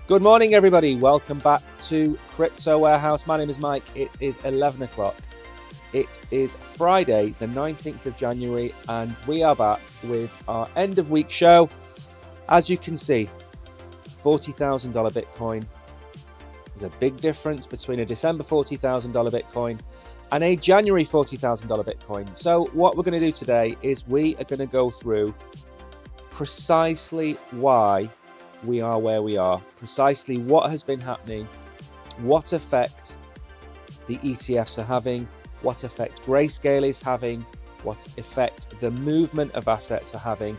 Good morning, everybody. Welcome back to Crypto Warehouse. My name is Mike. It is 11 o'clock. It is Friday, the 19th of January, and we are back with our end of week show. As you can see, $40,000 Bitcoin. There's a big difference between a December $40,000 Bitcoin and a January $40,000 Bitcoin. So what we're going to do today is we are going to go through precisely why we are where we are, precisely what has been happening, what effect the ETFs are having, what effect Grayscale is having, what effect the movement of assets are having,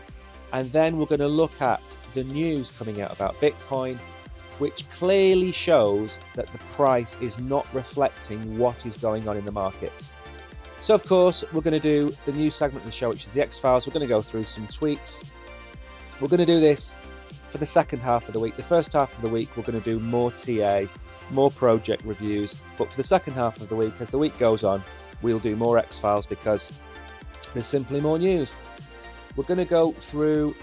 and then we're going to look at the news coming out about Bitcoin, which clearly shows that the price is not reflecting what is going on in the markets. So of course, we're going to do the new segment of the show, which is the X-Files. We're going to go through some tweets. We're going to do this for the second half of the week. The first half of the week, we're going to do more TA, more project reviews. But for the second half of the week, as the week goes on, we'll do more X-Files because there's simply more news. We're going to go through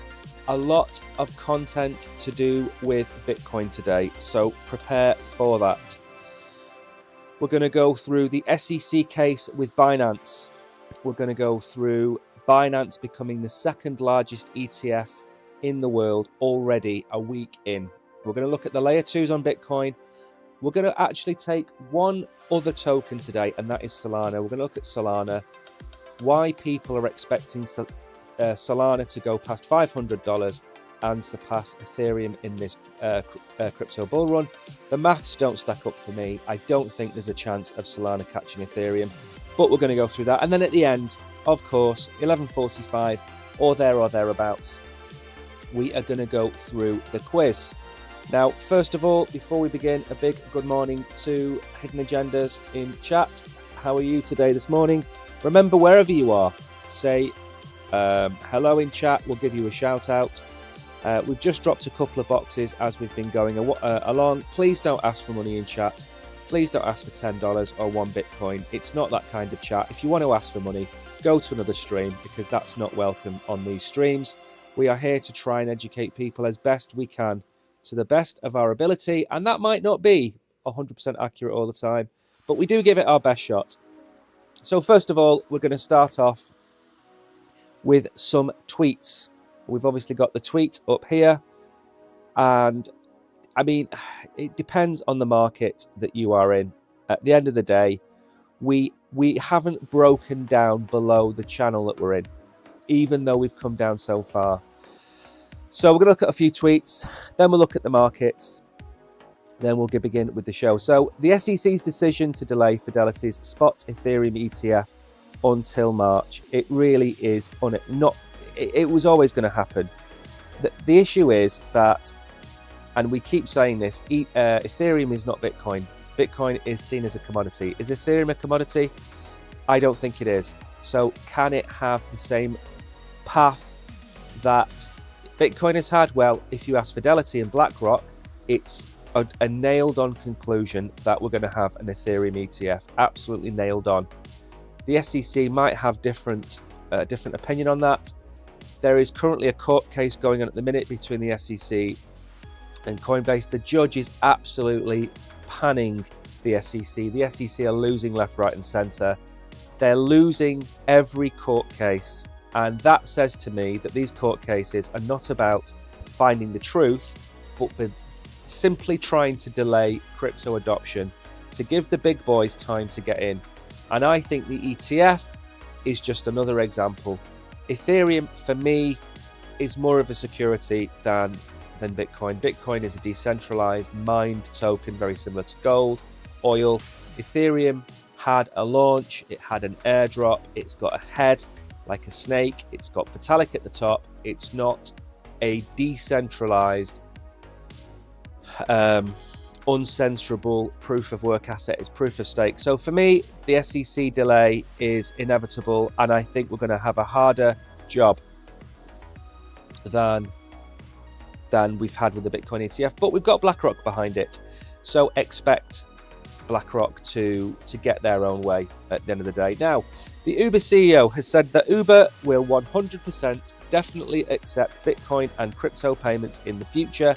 a lot of content to do with Bitcoin today, so prepare for that. We're going to go through the SEC case with Binance. We're going to go through Binance becoming the second largest ETF in the world already a week in. We're going to look at the layer 2s on Bitcoin. We're going to actually take one other token today, and that is Solana. We're going to look at Solana, why people are expecting Solana to go past $500 and surpass Ethereum in this crypto bull run. The maths don't stack up for me. I don't think there's a chance of Solana catching Ethereum, but we're going to go through that. And then at the end, of course, 11:45 or thereabouts, we are going to go through the quiz. Now, first of all, before we begin, a big good morning to Hidden Agendas in chat. How are you today this morning? Remember, wherever you are, say hello in chat. We'll give you a shout out. We've just dropped a couple of boxes as we've been going along. Please don't ask for money in chat. Please don't ask for $10 or 1 Bitcoin. It's not that kind of chat. If you want to ask for money, go to another stream because that's not welcome on these streams. We are here to try and educate people as best we can to the best of our ability. And that might not be 100% accurate all the time, but we do give it our best shot. So first of all, we're going to start off with some tweets. We've obviously got the tweet up here. And I mean, it depends on the market that you are in. At the end of the day, we haven't broken down below the channel that we're in, even though we've come down so far. So we're going to look at a few tweets, then we'll look at the markets, then we'll begin with the show. So the SEC's decision to delay Fidelity's spot Ethereum ETF until March, it really is it was always going to happen. The issue is that, and we keep saying this, Ethereum is not Bitcoin. Bitcoin is seen as a commodity. Is Ethereum a commodity? I don't think it is. So can it have the same path that Bitcoin has had? Well, if you ask Fidelity and BlackRock, it's a nailed-on conclusion that we're going to have an Ethereum ETF. Absolutely nailed on. The SEC might have different opinion on that. There is currently a court case going on at the minute between the SEC and Coinbase. The judge is absolutely panning the SEC. The SEC are losing left, right, and centre. They're losing every court case. And that says to me that these court cases are not about finding the truth, but simply trying to delay crypto adoption to give the big boys time to get in. And I think the ETF is just another example. Ethereum, for me, is more of a security than Bitcoin. Bitcoin is a decentralized mined token, very similar to gold, oil. Ethereum had a launch, it had an airdrop, it's got a head like a snake, it's got Vitalik at the top. It's not a decentralized, uncensorable proof of work asset, it's proof of stake. So for me, the SEC delay is inevitable, and I think we're going to have a harder job than we've had with the Bitcoin ETF, but we've got BlackRock behind it. So expect BlackRock to get their own way at the end of the day. Now, the Uber CEO has said that Uber will 100% definitely accept Bitcoin and crypto payments in the future.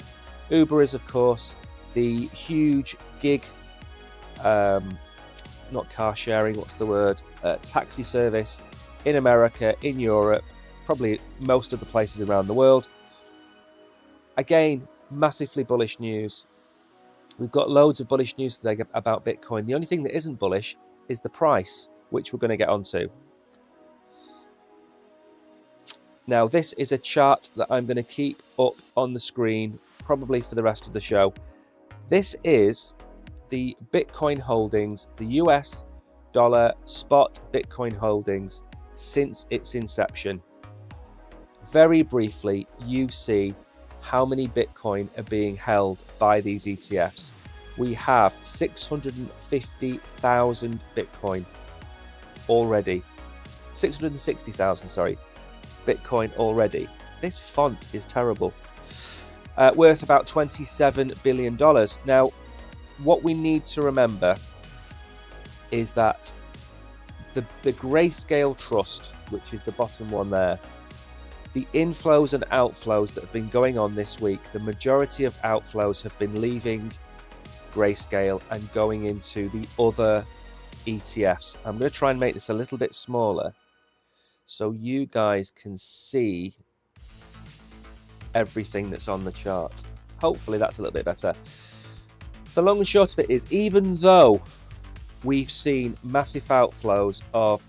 Uber is, of course, the huge gig, not car sharing, what's the word, taxi service in America, in Europe, probably most of the places around the world. Again, massively bullish news. We've got loads of bullish news today about Bitcoin. The only thing that isn't bullish is the price, which we're going to get onto. Now, this is a chart that I'm going to keep up on the screen probably for the rest of the show. This is the Bitcoin holdings, the US dollar spot Bitcoin holdings since its inception. Very briefly, you see how many Bitcoin are being held by these ETFs. We have 650,000 Bitcoin already. 660,000, sorry, Bitcoin already. This font is terrible. Worth about $27 billion. Now, what we need to remember is that the Grayscale Trust, which is the bottom one there, the inflows and outflows that have been going on this week, the majority of outflows have been leaving Grayscale and going into the other ETFs. I'm going to try and make this a little bit smaller so you guys can see everything that's on the chart. Hopefully that's a little bit better. The long and short of it is, even though we've seen massive outflows of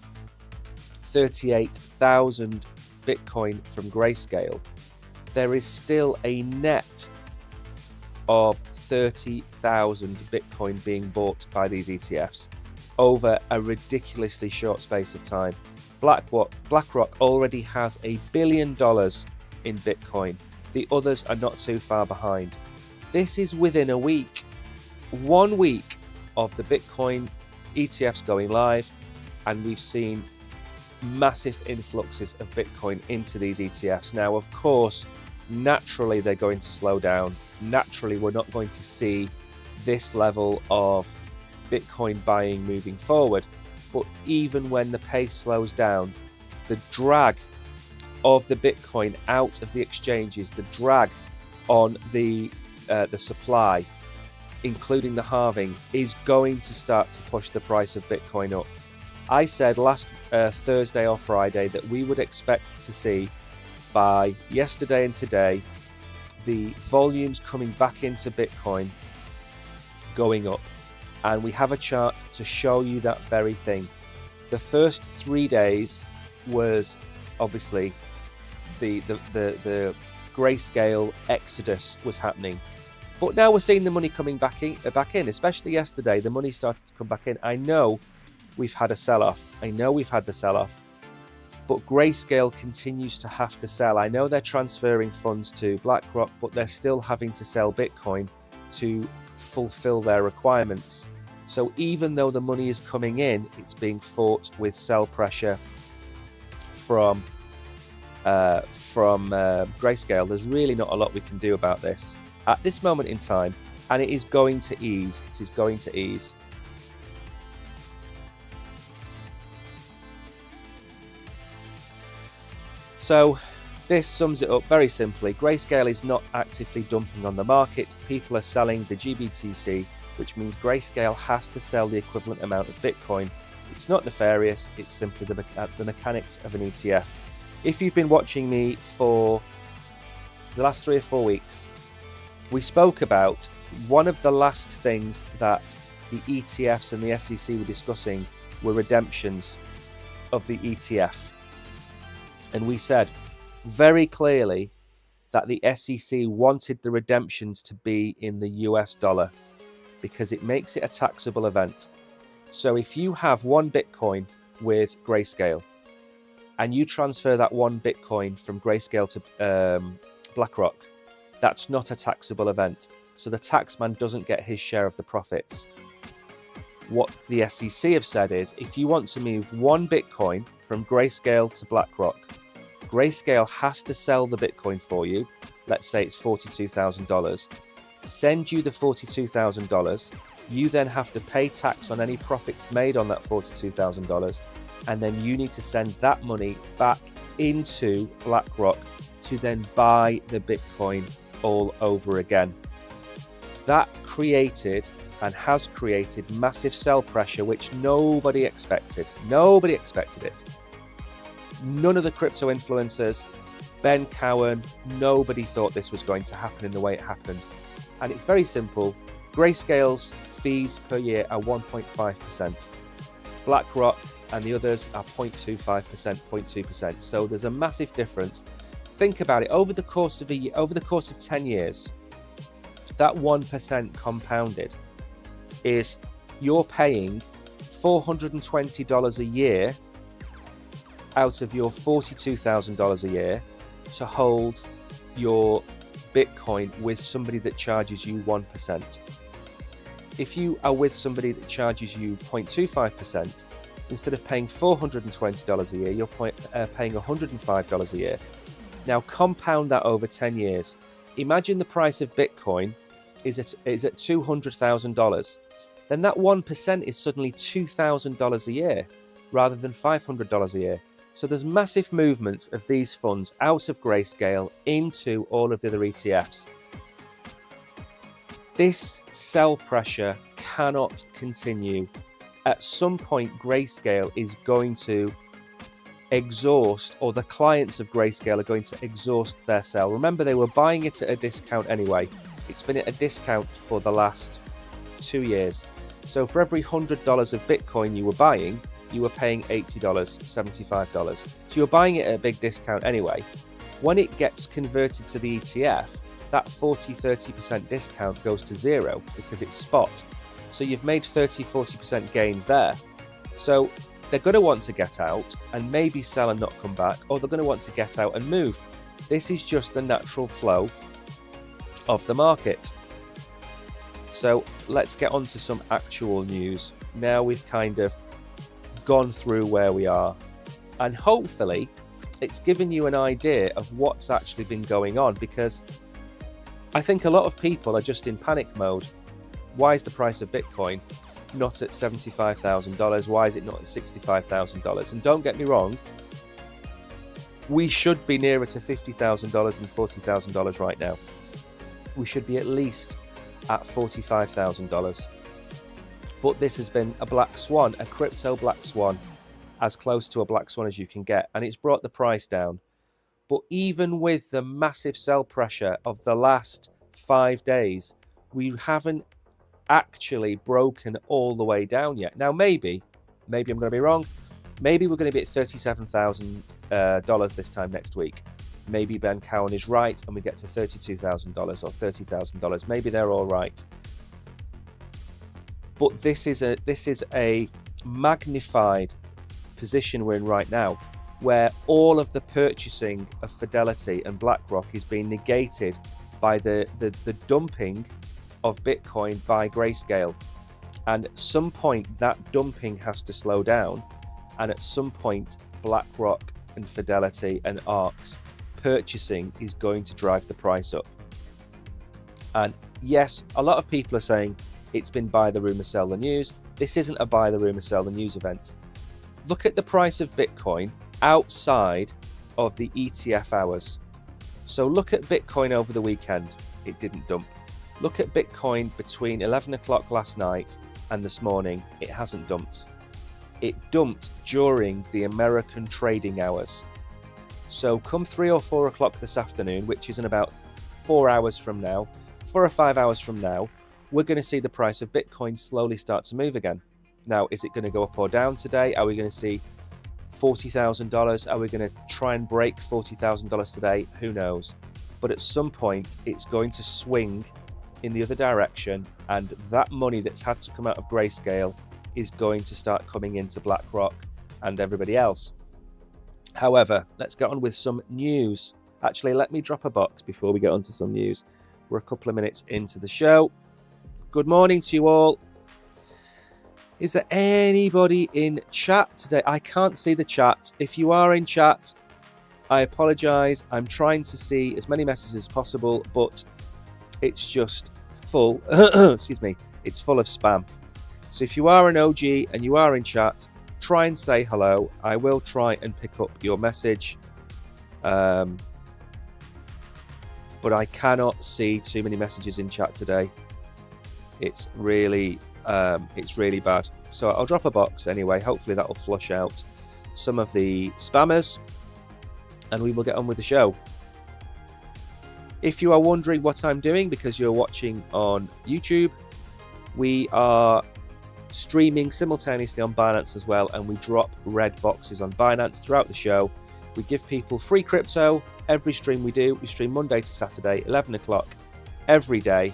38,000 Bitcoin from Grayscale, there is still a net of 30,000 Bitcoin being bought by these ETFs over a ridiculously short space of time. BlackRock already has $1 billion in Bitcoin. The others are not too far behind. This is within a week. 1 week of the Bitcoin ETFs going live, and we've seen massive influxes of Bitcoin into these ETFs. Now, of course, naturally they're going to slow down. Naturally, we're not going to see this level of Bitcoin buying moving forward. But even when the pace slows down, the drag of the Bitcoin out of the exchanges, the drag on the supply, including the halving, is going to start to push the price of Bitcoin up. I said last Thursday or Friday that we would expect to see by yesterday and today the volumes coming back into Bitcoin going up, and we have a chart to show you that very thing. The first 3 days was obviously the Grayscale exodus was happening, but now we're seeing the money coming back in. Especially yesterday, the money started to come back in. I know we've had a sell-off. I know we've had the sell-off, but Grayscale continues to have to sell. I know they're transferring funds to BlackRock, but they're still having to sell Bitcoin to fulfill their requirements. So even though the money is coming in, it's being fought with sell pressure from Grayscale. There's really not a lot we can do about this at this moment in time, and it is going to ease. It is going to ease. So this sums it up very simply. Grayscale is not actively dumping on the market. People are selling the GBTC, which means Grayscale has to sell the equivalent amount of Bitcoin. It's not nefarious, it's simply the mechanics of an ETF. If you've been watching me for the last 3 or 4 weeks, we spoke about one of the last things that the ETFs and the SEC were discussing were redemptions of the ETF. And we said very clearly that the SEC wanted the redemptions to be in the US dollar because it makes it a taxable event. So if you have 1 Bitcoin with Grayscale and you transfer that 1 Bitcoin from Grayscale to BlackRock, that's not a taxable event. So the taxman doesn't get his share of the profits. What the SEC have said is, if you want to move 1 Bitcoin from Grayscale to BlackRock, Grayscale has to sell the Bitcoin for you. Let's say it's $42,000. Send you the $42,000. You then have to pay tax on any profits made on that $42,000. And then you need to send that money back into BlackRock to then buy the Bitcoin all over again. That created and has created massive sell pressure, which nobody expected. Nobody expected it. None of the crypto influencers, Ben Cowan, nobody thought this was going to happen in the way it happened. And it's very simple. Grayscale's fees per year are 1.5%. BlackRock and the others are 0.25%, 0.2%. So there's a massive difference. Think about it. Over the course of 10 years, that 1% compounded is you're paying $420 a year out of your $42,000 a year to hold your Bitcoin with somebody that charges you 1%. If you are with somebody that charges you 0.25%, instead of paying $420 a year, you're paying $105 a year. Now compound that over 10 years. Imagine the price of Bitcoin is at $200,000. Then that 1% is suddenly $2,000 a year rather than $500 a year. So there's massive movements of these funds out of Grayscale into all of the other ETFs. This sell pressure cannot continue. At some point, Grayscale is going to exhaust, or the clients of Grayscale are going to exhaust their sell. Remember, they were buying it at a discount anyway. It's been at a discount for the last 2 years. So for every $100 of Bitcoin you were buying, you were paying $80, $75. So you're buying it at a big discount anyway. When it gets converted to the ETF, that 40-30% discount goes to zero because it's spot. So you've made 30-40% gains there. So they're going to want to get out and maybe sell and not come back, or they're going to want to get out and move. This is just the natural flow of the market. So let's get on to some actual news. Now we've kind of gone through where we are, and hopefully it's given you an idea of what's actually been going on, because I think a lot of people are just in panic mode. Why is the price of Bitcoin not at $75,000? Why is it not at $65,000? And don't get me wrong, we should be nearer to $50,000 and $40,000 right now. We should be at least at $45,000. But this has been a black swan, a crypto black swan, as close to a black swan as you can get, and it's brought the price down. But even with the massive sell pressure of the last 5 days, we haven't actually broken all the way down yet. Now maybe I'm going to be wrong. Maybe we're going to be at $37,000 this time next week. Maybe Ben Cowan is right and we get to $32,000 or $30,000. Maybe they're all right. But this is a magnified position we're in right now, where all of the purchasing of Fidelity and BlackRock is being negated by the dumping of Bitcoin by Grayscale. And at some point that dumping has to slow down, and at some point BlackRock and Fidelity and ARK's purchasing is going to drive the price up. And yes, a lot of people are saying it's been buy the rumor, sell the news. This isn't a buy the rumor, sell the news event. Look at the price of Bitcoin outside of the ETF hours. So look at Bitcoin over the weekend. It didn't dump. Look at Bitcoin between 11 o'clock last night and this morning. It hasn't dumped. It dumped during the American trading hours. So come 3 or 4 o'clock this afternoon, which is in about 4 hours from now, 4 or 5 hours from now, we're going to see the price of Bitcoin slowly start to move again. Now, is it going to go up or down today? Are we going to see $40,000? Are we going to try and break $40,000 today? Who knows? But at some point, it's going to swing in the other direction, and that money that's had to come out of Grayscale is going to start coming into BlackRock and everybody else. However, let's get on with some news. Actually, let me drop a box before we get onto some news. We're a couple of minutes into the show. Good morning to you all. Is there anybody in chat today? I can't see the chat. If you are in chat, I apologize. I'm trying to see as many messages as possible, but it's just full. Excuse me. It's full of spam. So if you are an OG and you are in chat, try and say hello. I will try and pick up your message. But I cannot see too many messages in chat today. It's really bad. So I'll drop a box anyway. Hopefully that will flush out some of the spammers, and we will get on with the show. If you are wondering what I'm doing because you're watching on YouTube, we are streaming simultaneously on Binance as well, and we drop red boxes on Binance throughout the show. We give people free crypto every stream we do. We stream Monday to Saturday, 11 o'clock every day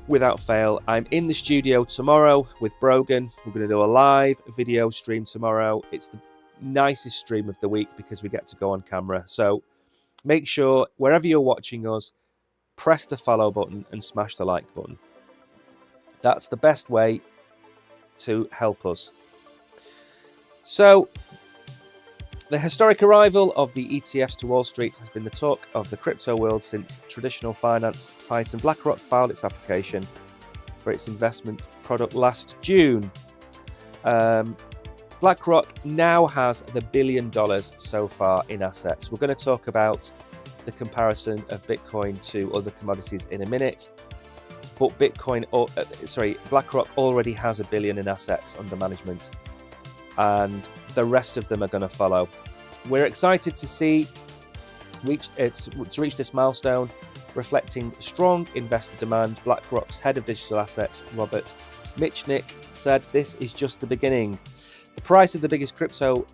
without fail. I'm in the studio tomorrow with Brogan. We're going to do a live video stream tomorrow. It's the nicest stream of the week because we get to go on camera. So make sure wherever you're watching us, press the follow button and smash the like button. That's the best way to help us. So the historic arrival of the ETFs to Wall Street has been the talk of the crypto world since traditional finance titan BlackRock filed its application for its investment product last June. BlackRock now has the $1 billion so far in assets. We're going to talk about the comparison of Bitcoin to other commodities in a minute. But BlackRock already has $1 billion in assets under management, and the rest of them are going to follow. We're excited to reach this milestone, reflecting strong investor demand. BlackRock's head of digital assets, Robert Mitchnick, said this is just the beginning. The price of the biggest crypto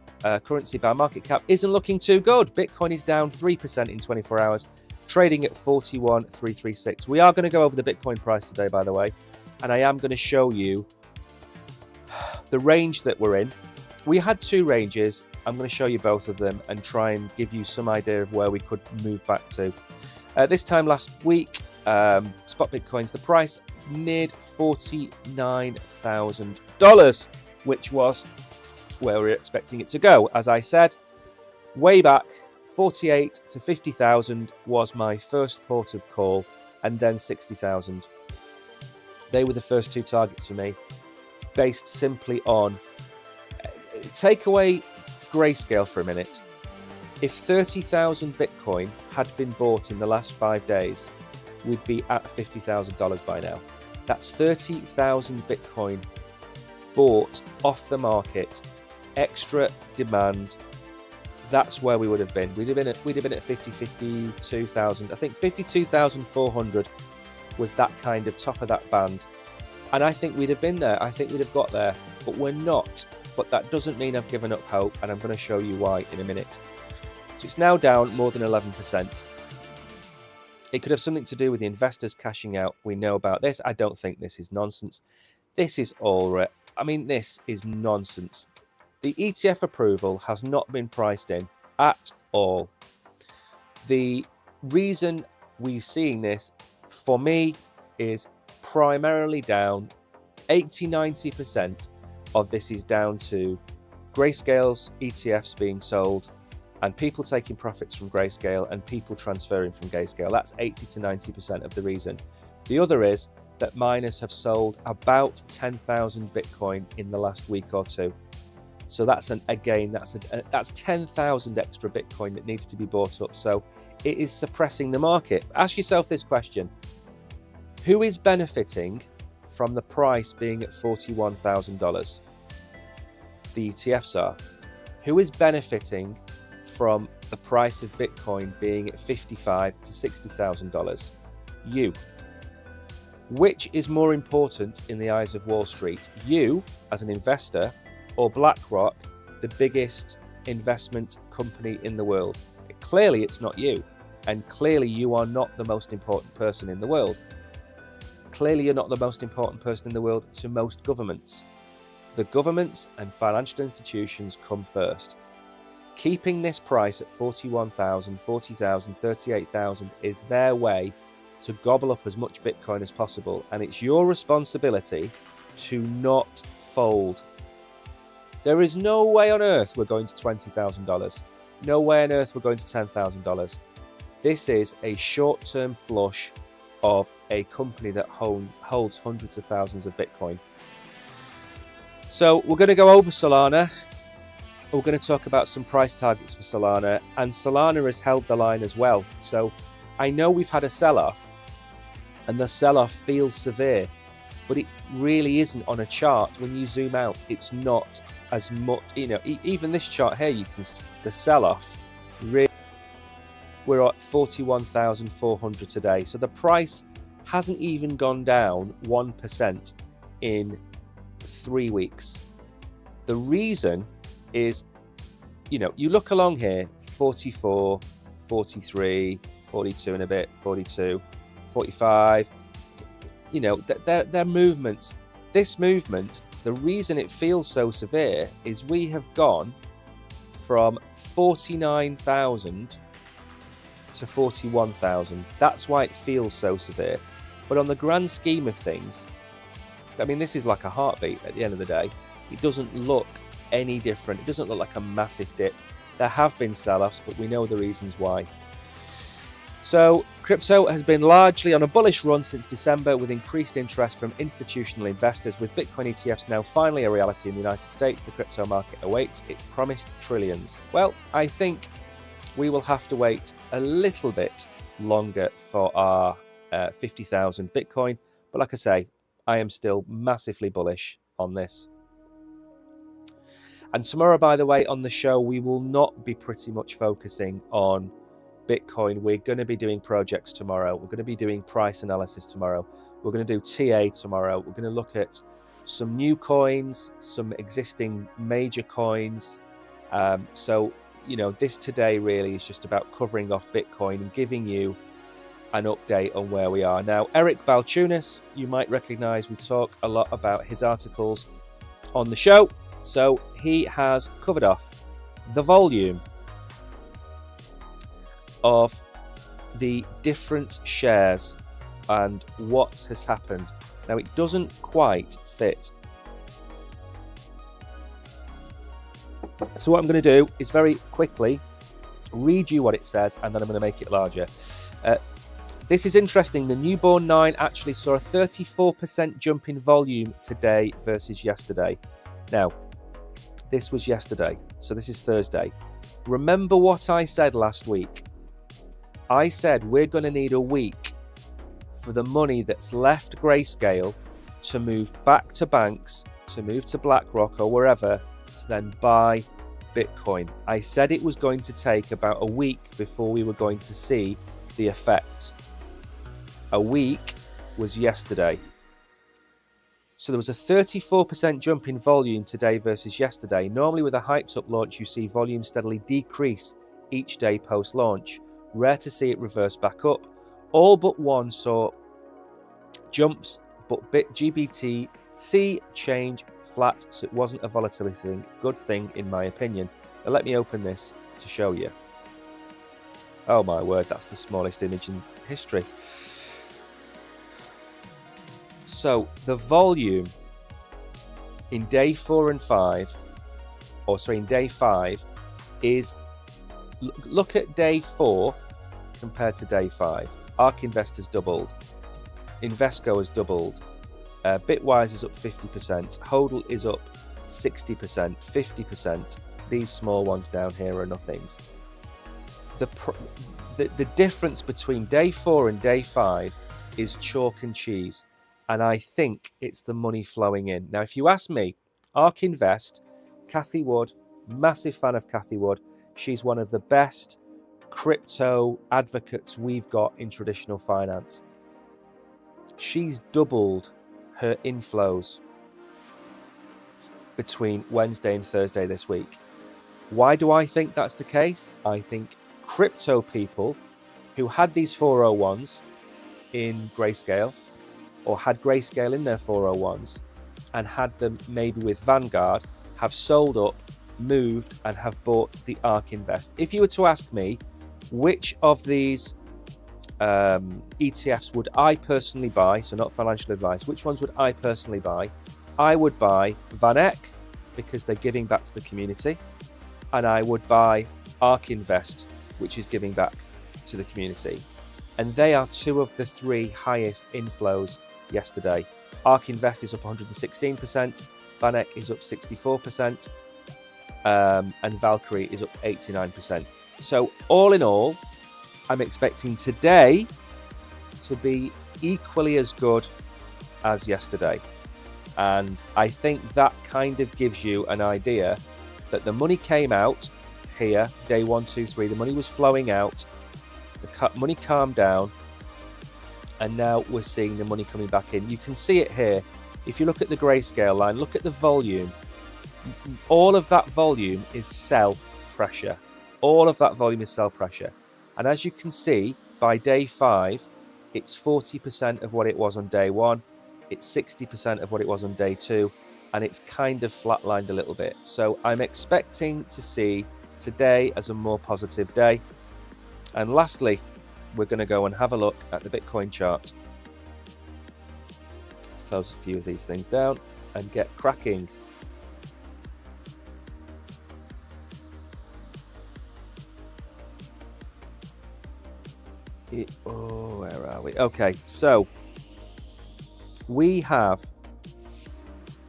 currency by market cap isn't looking too good. Bitcoin is down 3% in 24 hours, trading at 41,336. We are going to go over the Bitcoin price today, by the way, and I am going to show you the range that we're in. We had two ranges. I'm going to show you both of them and try and give you some idea of where we could move back to. This time last week, spot Bitcoins, the price neared $49,000, which was where we were expecting it to go. As I said, way back, 48 to 50,000 was my first port of call, and then 60,000. They were the first two targets for me, based simply on, take away Grayscale for a minute. If 30,000 Bitcoin had been bought in the last 5 days, we'd be at $50,000 by now. That's 30,000 Bitcoin bought off the market, extra demand. That's where we would have been. We'd have been at 52,000. I think 52,400 was that kind of top of that band. And I think we'd have been there. I think we'd have got there, but we're not. But that doesn't mean I've given up hope, and I'm going to show you why in a minute. So it's now down more than 11%. It could have something to do with the investors cashing out. We know about this. I don't think this is nonsense. This is this is nonsense. The ETF approval has not been priced in at all. The reason we're seeing this, for me, is primarily down 80-90% of this is down to Grayscale's ETFs being sold and people taking profits from Grayscale and people transferring from Grayscale. That's 80 to 90% of the reason. The other is that miners have sold about 10,000 Bitcoin in the last week or two. So that's 10,000 extra Bitcoin that needs to be bought up. So it is suppressing the market. Ask yourself this question: who is benefiting from the price being at $41,000? The ETFs are. Who is benefiting from the price of Bitcoin being at $55,000 to $60,000? You. Which is more important in the eyes of Wall Street? You, as an investor, or BlackRock, the biggest investment company in the world? Clearly, it's not you. And clearly, you are not the most important person in the world. Clearly, you're not the most important person in the world to most governments. The governments and financial institutions come first. Keeping this price at 41,000, 40,000, 38,000 is their way to gobble up as much Bitcoin as possible. And it's your responsibility to not fold. There is no way on earth we're going to $20,000. No way on earth we're going to $10,000. This is a short-term flush of a company that holds hundreds of thousands of Bitcoin. So we're going to go over Solana. We're going to talk about some price targets for Solana, and Solana has held the line as well. So I know we've had a sell-off, and the sell-off feels severe. but it really isn't on a chart. When you zoom out, it's not as much, even this chart here, you can see the sell-off. Really, we're at 41,400 today. So the price hasn't even gone down 1% in 3 weeks. The reason is, you look along here, 44, 43, 42 and a bit, 42, 45, they're movements. This movement, the reason it feels so severe is we have gone from 49,000 to 41,000. That's why it feels so severe. But on the grand scheme of things, I mean, this is like a heartbeat at the end of the day. It doesn't look any different. It doesn't look like a massive dip. There have been sell-offs, but we know the reasons why. So crypto has been largely on a bullish run since December, with increased interest from institutional investors. With Bitcoin ETFs now finally a reality in the United States, the crypto market awaits its promised trillions. Well, I think we will have to wait a little bit longer for our 50,000 Bitcoin. But like I say, I am still massively bullish on this. And tomorrow, by the way, on the show, we will not be pretty much focusing on Bitcoin. We're going to be doing projects tomorrow. We're going to be doing price analysis tomorrow. We're going to do TA tomorrow. We're going to look at some new coins, some existing major coins. So, this today really is just about covering off Bitcoin and giving you an update on where we are. Now, Eric Balchunas, you might recognize, we talk a lot about his articles on the show. So he has covered off the volume of the different shares and what has happened. Now, it doesn't quite fit. So what I'm going to do is very quickly read you what it says, and then I'm going to make it larger. This is interesting. The newborn 9 actually saw a 34% jump in volume today versus yesterday. Now, this was yesterday, so this is Thursday. Remember what I said last week? I said we're going to need a week for the money that's left Grayscale to move back to banks, to move to BlackRock or wherever, to then buy Bitcoin. I said it was going to take about a week before we were going to see the effect. A week was yesterday. So there was a 34% jump in volume today versus yesterday. Normally with a hyped up launch, you see volume steadily decrease each day post-launch. Rare to see it reverse back up. All but one saw jumps, but GBTC change flat, so it wasn't a volatility thing. Good thing in my opinion. Now let me open this to show you. Oh my word, that's the smallest image in history. So the volume in day 4 and 5, in day 5 is, look at day 4 compared to day 5. ARK Invest has doubled. Invesco has doubled. Bitwise is up 50%. HODL is up 60%, 50%. These small ones down here are nothings. The difference between day 4 and day 5 is chalk and cheese. And I think it's the money flowing in. Now, if you ask me, ARK Invest, Cathie Wood, massive fan of Cathie Wood. She's one of the best crypto advocates we've got in traditional finance. She's doubled her inflows between Wednesday and Thursday this week. Why do I think that's the case? I think crypto people who had these 401s in Grayscale, or had Grayscale in their 401s and had them maybe with Vanguard, have sold up, moved, and have bought the ARK Invest. If you were to ask me which of these ETFs would I personally buy, so not financial advice, which ones would I personally buy? I would buy VanEck because they're giving back to the community, and I would buy ARK Invest, which is giving back to the community. And they are two of the 3 highest inflows yesterday. ARK Invest is up 116%, VanEck is up 64%, and Valkyrie is up 89%. So all in all, I'm expecting today to be equally as good as yesterday. And I think that kind of gives you an idea that the money came out here, day 1, 2, 3. The money was flowing out. The money calmed down. And now we're seeing the money coming back in. You can see it here. If you look at the grayscale line, look at the volume. All of that volume is sell pressure. All of that volume is sell pressure. And as you can see, by day 5, it's 40% of what it was on day 1. It's 60% of what it was on day 2. And it's kind of flatlined a little bit. So I'm expecting to see today as a more positive day. And lastly, we're going to go and have a look at the Bitcoin chart. Let's close a few of these things down and get cracking. Where are we? Okay, so we have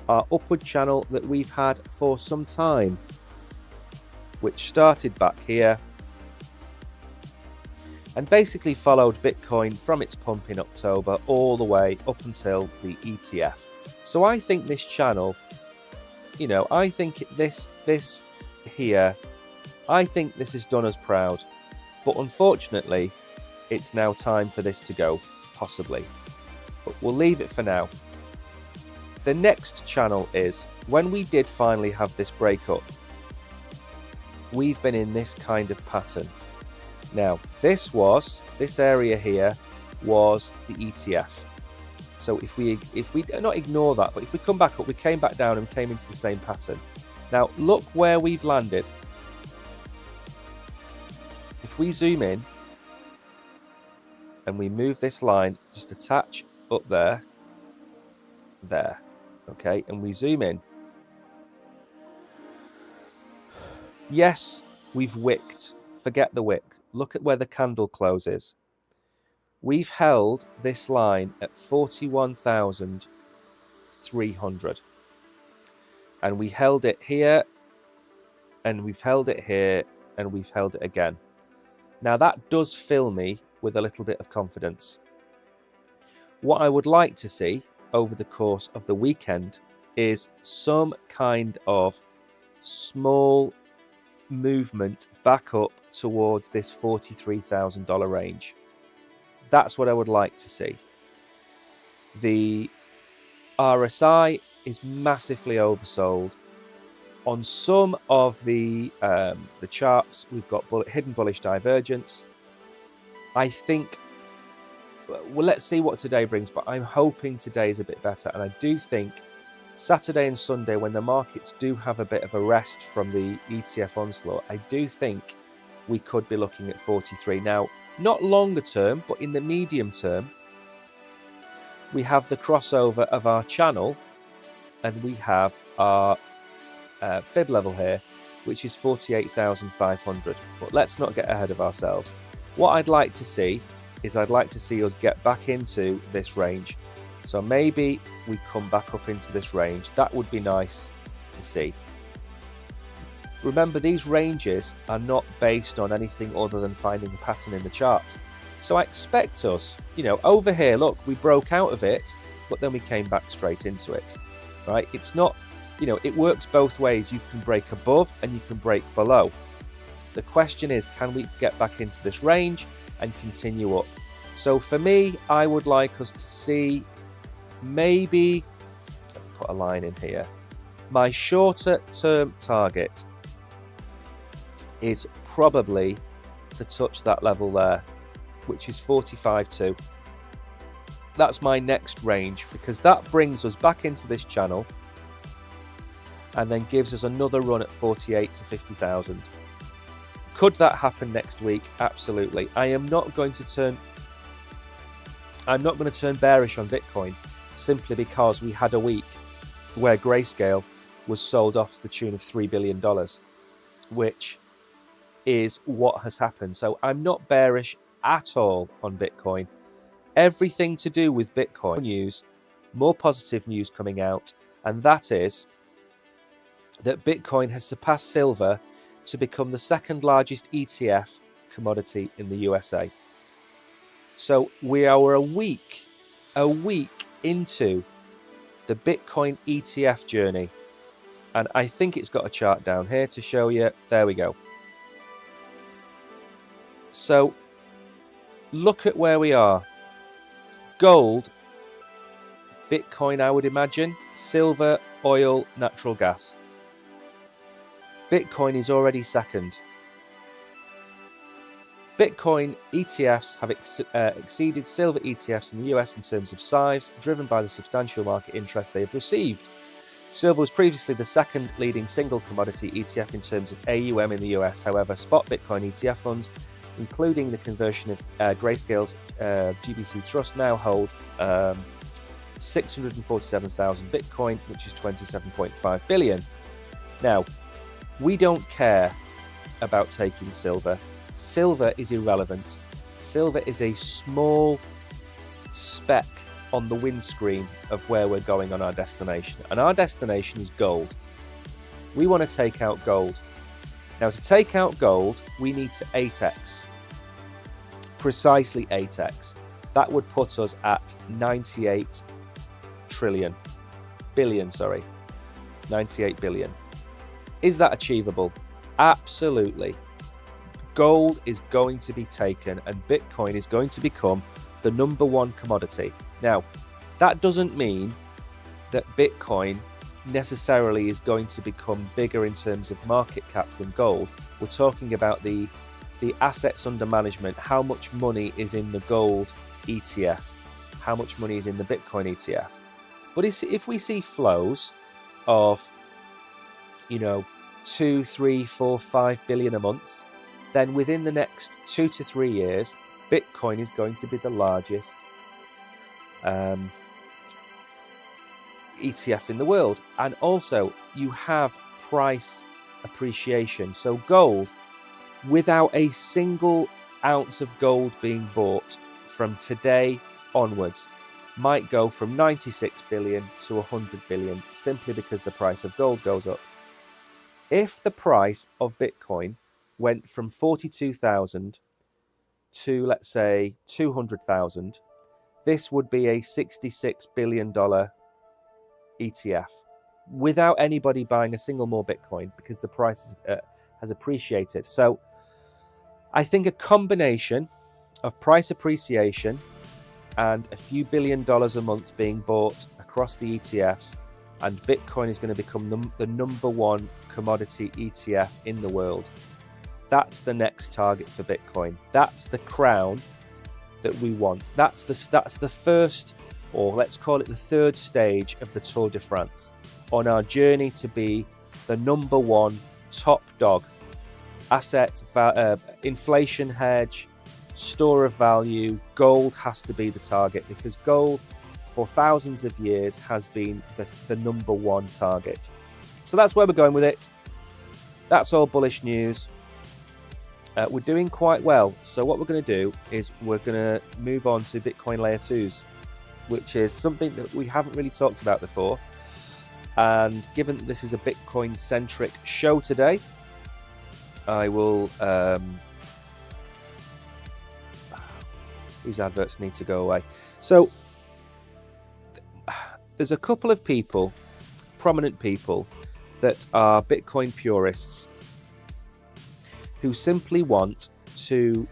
our upward channel that we've had for some time, which started back here and basically followed Bitcoin from its pump in October all the way up until the ETF. So I think this channel, you know, I think this here, I think this has done us proud. But unfortunately, it's now time for this to go, possibly. But we'll leave it for now. The next channel is, when we did finally have this breakup, we've been in this kind of pattern. Now, this area here was the ETF. So if we not ignore that, but if we come back up, we came back down and came into the same pattern. Now, look where we've landed. If we zoom in and we move this line just a touch up there, okay, and we zoom in. Yes, we've wicked. Forget the wick. Look at where the candle closes. We've held this line at 41,300. And we held it here, and we've held it here, and we've held it again. Now that does fill me with a little bit of confidence. What I would like to see over the course of the weekend is some kind of small movement back up towards this $43,000 range. That's what I would like to see. The RSI is massively oversold. On some of the charts, we've got hidden bullish divergence. I think, well, let's see what today brings, but I'm hoping today is a bit better. And I do think Saturday and Sunday, when the markets do have a bit of a rest from the ETF onslaught, I do think we could be looking at 43. Now, not longer term, but in the medium term, we have the crossover of our channel, and we have our fib level here, which is 48,500. But let's not get ahead of ourselves. What I'd like to see is I'd like to see us get back into this range. So maybe we come back up into this range. That would be nice to see. Remember, these ranges are not based on anything other than finding a pattern in the charts. So I expect us, you know, over here, look, we broke out of it, but then we came back straight into it, right? It's not, you know, it works both ways. You can break above and you can break below. The question is, can we get back into this range and continue up? So for me, I would like us to see maybe, put a line in here, my shorter term target is probably to touch that level there, which is 45.2. That's my next range, because that brings us back into this channel and then gives us another run at 48 to 50,000. Could that happen next week? Absolutely. I'm not going to turn bearish on Bitcoin simply because we had a week where Grayscale was sold off to the tune of $3 billion, which is what has happened. So I'm not bearish at all on Bitcoin. Everything to do with Bitcoin news, more positive news coming out, and that is that Bitcoin has surpassed silver to become the second largest ETF commodity in the USA. So we are a week a week into the Bitcoin ETF journey. And I think it's got a chart down here to show you. There we go. So look at where we are. Gold, Bitcoin, I would imagine, silver, oil, natural gas. Bitcoin is already second. Bitcoin ETFs have exceeded silver ETFs in the US in terms of size, driven by the substantial market interest they have received. Silver was previously the second leading single commodity ETF in terms of AUM in the US. However, spot Bitcoin ETF funds, including the conversion of Grayscale's GBC Trust, now hold 647,000 Bitcoin, which is 27.5 billion. Now, we don't care about taking silver. Silver is irrelevant. Silver is a small speck on the windscreen of where we're going on our destination. And our destination is gold. We want to take out gold. Now, to take out gold, we need to 8x. Precisely 8x. That would put us at 98 billion. 98 billion. Is that achievable? Absolutely. Gold is going to be taken and Bitcoin is going to become the #1 commodity. Now, that doesn't mean that Bitcoin necessarily is going to become bigger in terms of market cap than gold. We're talking about the assets under management, how much money is in the gold ETF, how much money is in the Bitcoin ETF. But if we see flows of, 2, 3, 4, 5 billion a month, then within the next 2 to 3 years, Bitcoin is going to be the largest ETF in the world. And also, you have price appreciation. So gold, without a single ounce of gold being bought from today onwards, might go from 96 billion to 100 billion simply because the price of gold goes up. If the price of Bitcoin went from 42,000 to, let's say, 200,000, this would be a $66 billion ETF without anybody buying a single more Bitcoin because the price has appreciated. So I think a combination of price appreciation and a few $1 billion a month being bought across the ETFs, and Bitcoin is going to become the #1 commodity ETF in the world. That's the next target for Bitcoin. That's the crown that we want. That's the first, or let's call it the third stage of the Tour de France on our journey to be the #1 top dog. Asset, inflation hedge, store of value. Gold has to be the target because gold for thousands of years has been the #1 target. So that's where we're going with it. That's all bullish news. We're doing quite well. So what we're going to do is we're going to move on to Bitcoin Layer 2s, which is something that we haven't really talked about before. And given that this is a Bitcoin-centric show today, I will... these adverts need to go away. So there's a couple of people, prominent people, that are Bitcoin purists who simply want to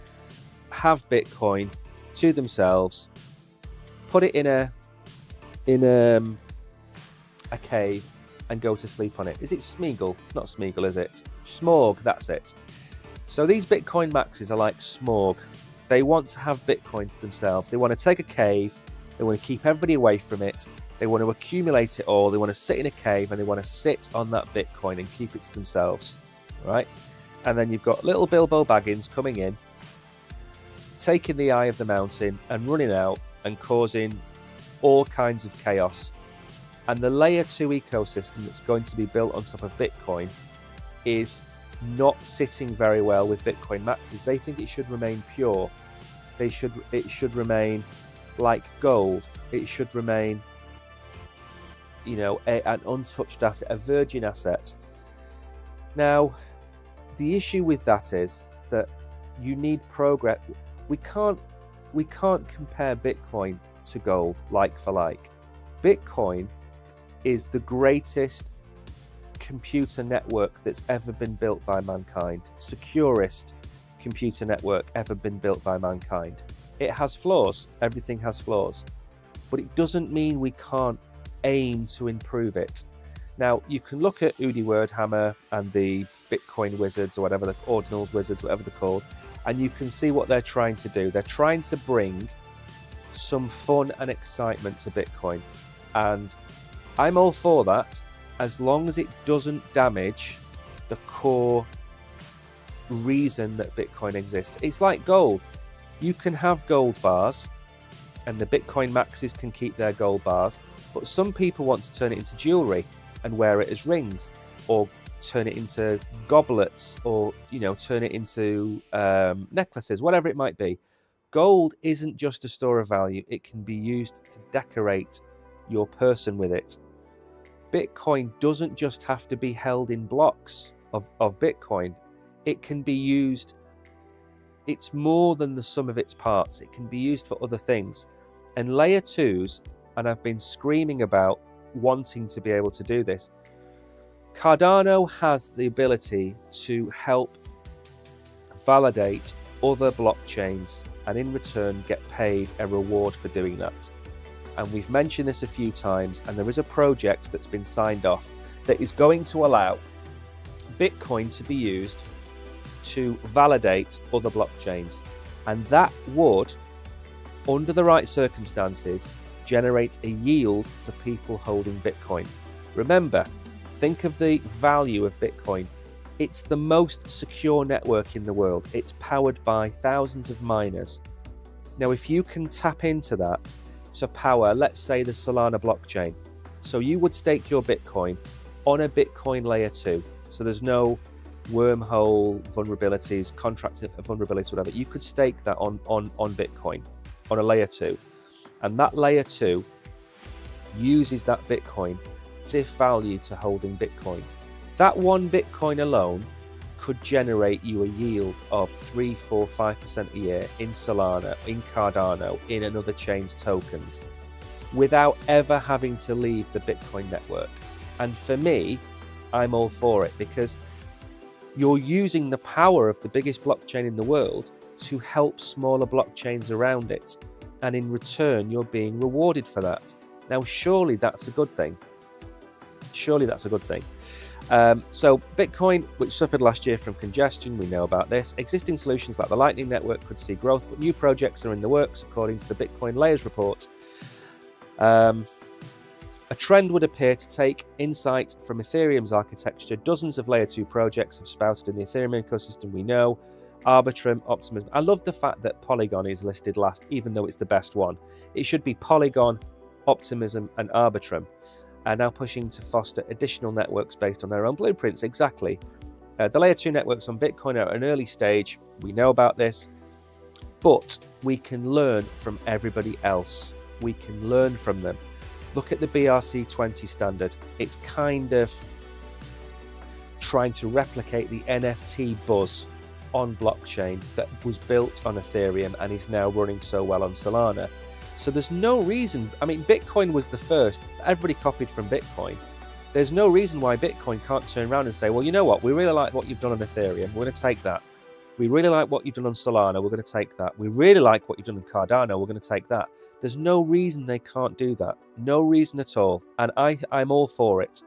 have Bitcoin to themselves, put it in a cave and go to sleep on it. Is it Smeagol? It's not Smeagol, is it? Smorg, that's it. So these Bitcoin maxis are like Smorg. They want to have Bitcoin to themselves. They want to take a cave. They want to keep everybody away from it. They want to accumulate it all. They want to sit in a cave and they want to sit on that Bitcoin and keep it to themselves, right? And then you've got little Bilbo Baggins coming in, taking the eye of the mountain and running out and causing all kinds of chaos. And the Layer 2 ecosystem that's going to be built on top of Bitcoin is not sitting very well with Bitcoin maxis. They think it should remain pure. It should remain like gold. It should remain, an untouched asset, a virgin asset. Now, the issue with that is that you need progress. We can't compare Bitcoin to gold, like for like. Bitcoin is the greatest computer network that's ever been built by mankind, securest computer network ever been built by mankind. It has flaws, everything has flaws, but it doesn't mean we can't aim to improve it. Now, you can look at Udi Wordhammer and the Bitcoin wizards, or whatever, the ordinals wizards, whatever they're called, and you can see what they're trying to do. They're trying to bring some fun and excitement to Bitcoin, and I'm all for that, as long as it doesn't damage the core reason that Bitcoin exists. It's like gold. You can have gold bars, and the Bitcoin maxis can keep their gold bars, but some people want to turn it into jewelry and wear it as rings, or turn it into goblets, or turn it into necklaces, whatever it might be. Gold isn't just a store of value, it can be used to decorate your person with it. Bitcoin doesn't just have to be held in blocks of Bitcoin. It can be used, it's more than the sum of its parts. It can be used for other things. And layer 2s, and I've been screaming about wanting to be able to do this, Cardano has the ability to help validate other blockchains and in return get paid a reward for doing that. And we've mentioned this a few times, and there is a project that's been signed off that is going to allow Bitcoin to be used to validate other blockchains, and that would, under the right circumstances, generate a yield for people holding Bitcoin. Remember, think of the value of Bitcoin. It's the most secure network in the world. It's powered by thousands of miners. Now, if you can tap into that to power, let's say, the Solana blockchain, so you would stake your Bitcoin on a Bitcoin layer 2, so there's no wormhole vulnerabilities, contract vulnerabilities, whatever. You could stake that on Bitcoin on a layer 2, and that layer 2 uses that Bitcoin as if value to holding Bitcoin. That one Bitcoin alone could generate you a yield of 3, 4, 5% a year in Solana, in Cardano, in another chain's tokens, without ever having to leave the Bitcoin network. And for me, I'm all for it, because you're using the power of the biggest blockchain in the world to help smaller blockchains around it, and in return you're being rewarded for that. Now, surely that's a good thing. Surely that's a good thing. So Bitcoin, which suffered last year from congestion, we know about this. Existing solutions like the Lightning Network could see growth, but new projects are in the works, according to the Bitcoin Layers report. A trend would appear to take insight from Ethereum's architecture. Dozens of layer 2 projects have sprouted in the Ethereum ecosystem, we know. Arbitrum, Optimism. I love the fact that Polygon is listed last, even though it's the best one. It should be Polygon, Optimism, and Arbitrum. Are now pushing to foster additional networks based on their own blueprints. Exactly. The layer 2 networks on Bitcoin are at an early stage. We know about this, but we can learn from everybody else. We can learn from them. Look at the BRC20 standard. It's kind of trying to replicate the NFT buzz on blockchain that was built on Ethereum and is now running so well on Solana. So there's no reason, I mean, Bitcoin was the first, everybody copied from Bitcoin. There's no reason why Bitcoin can't turn around and say, well, you know what, we really like what you've done on Ethereum, we're going to take that. We really like what you've done on Solana, we're going to take that. We really like what you've done on Cardano, we're going to take that. There's no reason they can't do that. No reason at all. And I'm all for it.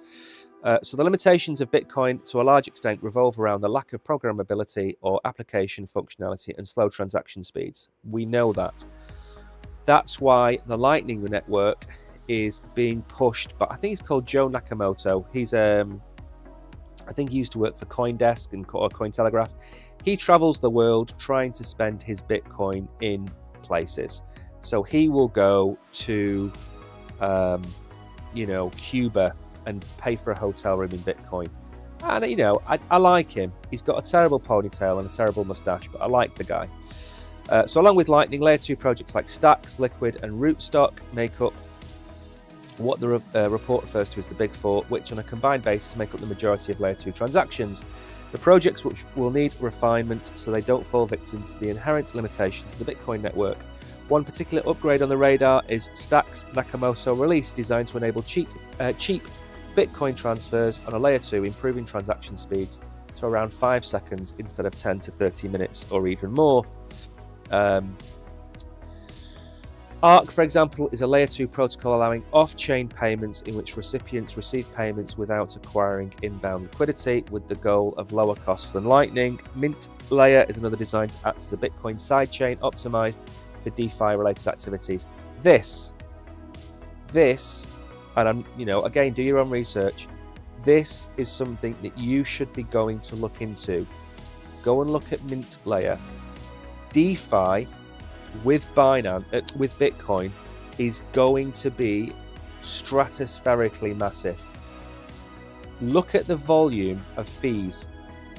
So the limitations of Bitcoin, to a large extent, revolve around the lack of programmability or application functionality and slow transaction speeds. We know that. That's why the Lightning Network is being pushed. But I think he's called Joe Nakamoto. He's, I think he used to work for CoinDesk or Cointelegraph. He travels the world trying to spend his Bitcoin in places. So he will go to, Cuba and pay for a hotel room in Bitcoin. And, I like him. He's got a terrible ponytail and a terrible mustache, but I like the guy. So along with Lightning, Layer 2 projects like Stacks, Liquid, and Rootstock make up what the report refers to as the Big Four, which on a combined basis make up the majority of Layer 2 transactions. The projects which will need refinement so they don't fall victim to the inherent limitations of the Bitcoin network One particular upgrade on the radar is Stack's Nakamoto release, designed to enable cheap Bitcoin transfers on a layer 2, improving transaction speeds to around 5 seconds instead of 10 to 30 minutes or even more. ARC, for example, is a layer 2 protocol allowing off-chain payments in which recipients receive payments without acquiring inbound liquidity, with the goal of lower costs than Lightning. Mint layer is another designed to act as a Bitcoin sidechain optimized for DeFi-related activities. This, and again, do your own research. This is something that you should be going to look into. Go and look at Mint layer. DeFi with Binance, with Bitcoin, is going to be stratospherically massive. Look at the volume of fees.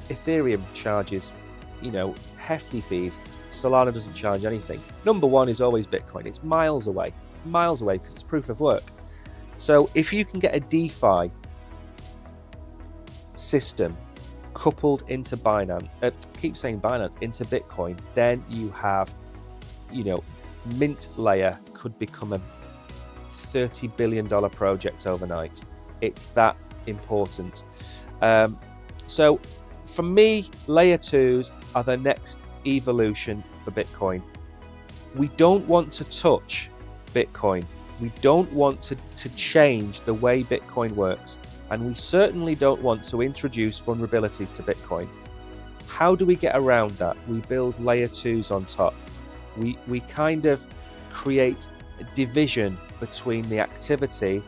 Ethereum charges, hefty fees. Solana doesn't charge anything. Number one is always Bitcoin. It's miles away because it's proof of work. So if you can get a DeFi system coupled into Binance, into Bitcoin, then you have, Mint layer could become a $30 billion project overnight. It's that important. So for me, layer 2s are the next evolution for Bitcoin. We don't want to touch Bitcoin. We don't want to change the way Bitcoin works. And we certainly don't want to introduce vulnerabilities to Bitcoin. How do we get around that? We build layer 2s on top. We kind of create a division between the activity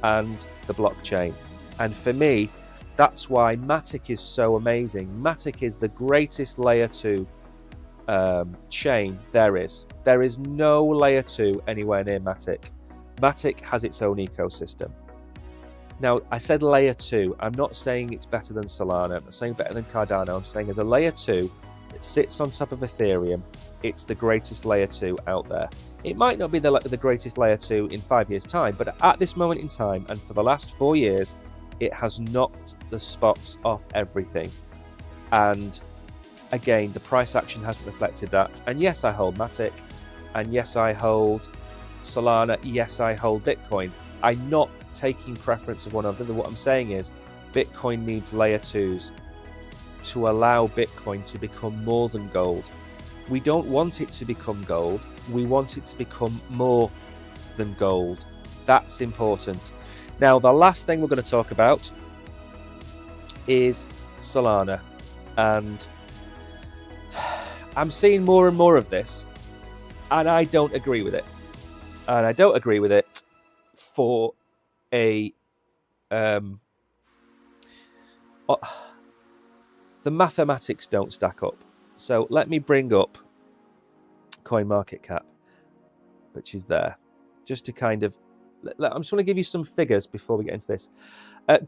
and the blockchain. And for me, that's why Matic is so amazing. Matic is the greatest layer 2 chain there is. There is no layer 2 anywhere near Matic. Matic has its own ecosystem. Now, I said layer 2. I'm not saying it's better than Solana. I'm not saying better than Cardano. I'm saying as a layer 2 that sits on top of Ethereum, it's the greatest layer 2 out there. It might not be the greatest layer 2 in 5 years' time, but at this moment in time, and for the last 4 years, it has knocked the spots off everything. And again, the price action hasn't reflected that. And yes, I hold Matic. And yes, I hold Solana. Yes, I hold Bitcoin. I'm not taking preference of one of them. What I'm saying is Bitcoin needs layer 2s to allow Bitcoin to become more than gold. We don't want it to become gold. We want it to become more than gold. That's important. Now, the last thing we're going to talk about is Solana. And I'm seeing more and more of this, and I don't agree with it. And I don't agree with it for the mathematics don't stack up. So let me bring up CoinMarketCap, which is there, just to kind of, I'm just going to give you some figures before we get into this.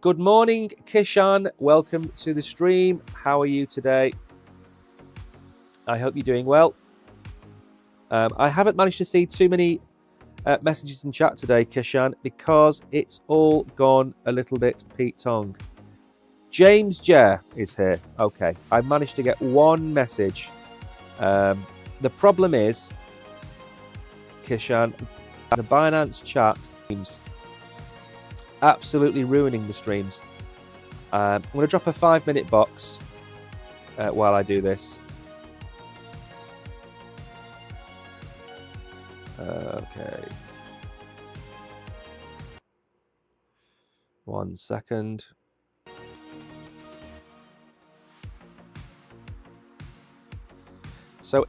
Good morning, Kishan. Welcome to the stream. How are you today? I hope you're doing well. I haven't managed to see too many messages in chat today, Kishan, because it's all gone a little bit Pete Tong. James Jer is here. Okay, I managed to get one message. The problem is, Kishan, the Binance chat is absolutely ruining the streams. I'm going to drop a 5-minute box while I do this. Okay. 1 second. So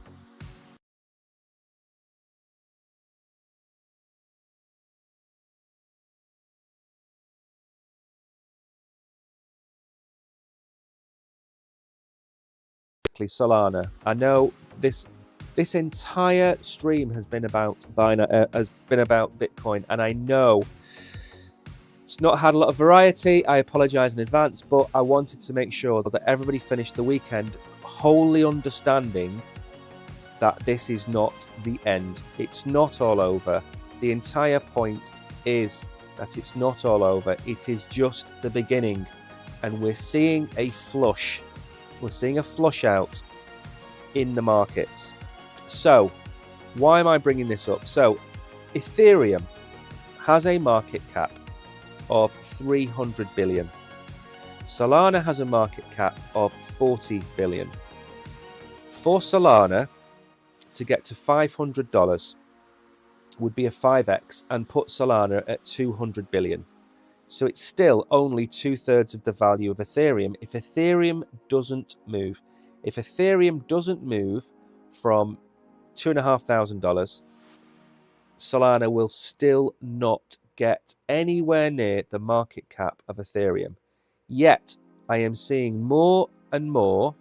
Solana. I know this entire stream has been about Bitcoin, and I know it's not had a lot of variety. I apologize in advance, but I wanted to make sure that everybody finished the weekend wholly understanding that this is not the end. It's not all over. The entire point is that it's not all over. It is just the beginning, and we're seeing a flush. We're seeing a flush out in the markets. So Why am I bringing this up? So Ethereum has a market cap of 300 billion. Solana has a market cap of 40 billion. For Solana to get to $500 would be a 5x and put Solana at 200 billion. So it's still only 2/3 of the value of Ethereum if Ethereum doesn't move. If Ethereum doesn't move from $2,500, Solana will still not get anywhere near the market cap of Ethereum. Yet, I am seeing more and more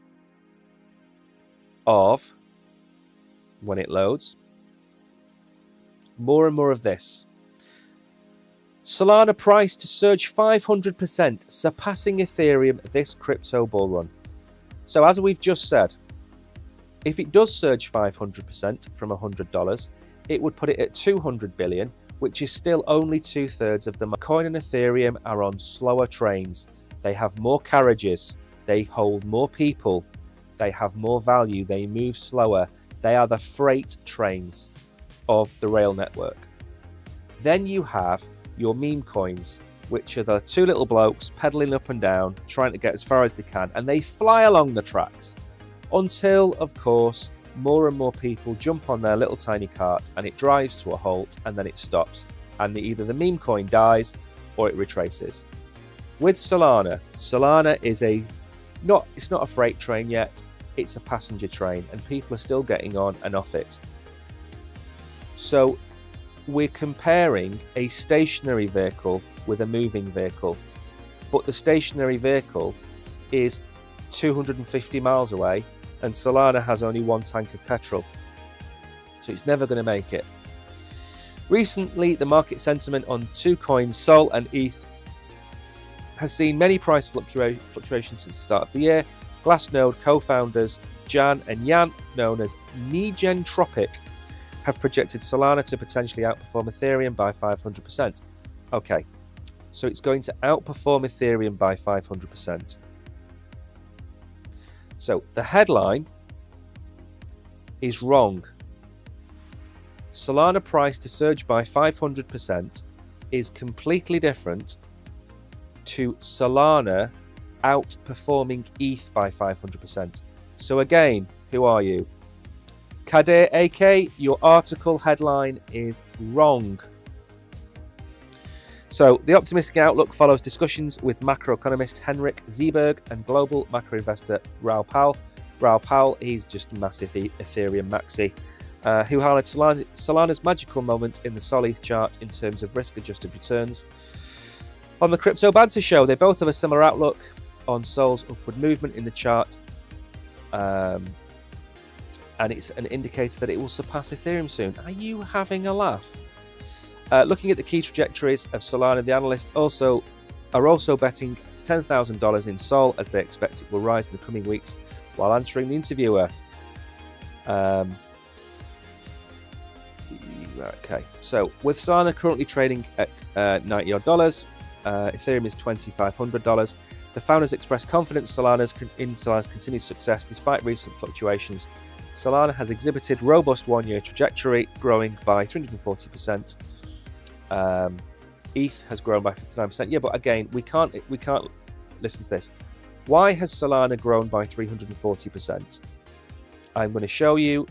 of, when it loads, more and more of this. Solana price to surge 500%, surpassing Ethereum this crypto bull run. So as we've just said, if it does surge 500% from $100, it would put it at 200 billion, which is still only 2/3 of the market. Bitcoin and Ethereum are on slower trains. They have more carriages. They hold more people. They have more value. They move slower. They are the freight trains of the rail network. Then you have your meme coins, which are the two little blokes pedaling up and down, trying to get as far as they can, and they fly along the tracks until, of course, more and more people jump on their little tiny cart and it drives to a halt and then it stops. And either the meme coin dies or it retraces. With Solana, is it's not a freight train yet, it's a passenger train, and people are still getting on and off it. So we're comparing a stationary vehicle with a moving vehicle, but the stationary vehicle is 250 miles away and Solana has only one tank of petrol, so it's never going to make it. Recently, the market sentiment on two coins, Sol and ETH, has seen many price fluctuations since the start of the year. Glassnode co-founders Jan and Jan, known as Negentropic, have projected Solana to potentially outperform Ethereum by 500%. Okay, so it's going to outperform Ethereum by 500%. So the headline is wrong. Solana price to surge by 500% is completely different to Solana outperforming ETH by 500%. So again, who are you? Kadir AK, your article headline is wrong. So the optimistic outlook follows discussions with macroeconomist Henrik Zeberg and global macro investor Raoul Pal. Raoul Pal, he's just a massive Ethereum maxi, who highlighted Solana's magical moment in the Sol ETH chart in terms of risk-adjusted returns. On the Crypto Banter Show, they both have a similar outlook on Sol's upward movement in the chart, and it's an indicator that it will surpass Ethereum soon. Are you having a laugh? Looking at the key trajectories of Solana, the analysts are also betting $10,000 in Sol, as they expect it will rise in the coming weeks. While answering the interviewer, okay, so with Solana currently trading at $90 odd, Ethereum is $2,500. The founders expressed confidence in Solana's continued success despite recent fluctuations. Solana has exhibited robust one-year trajectory, growing by 340%. ETH has grown by 59%. Yeah, but again, we can't listen to this. Why has Solana grown by 340%? I'm going to show you.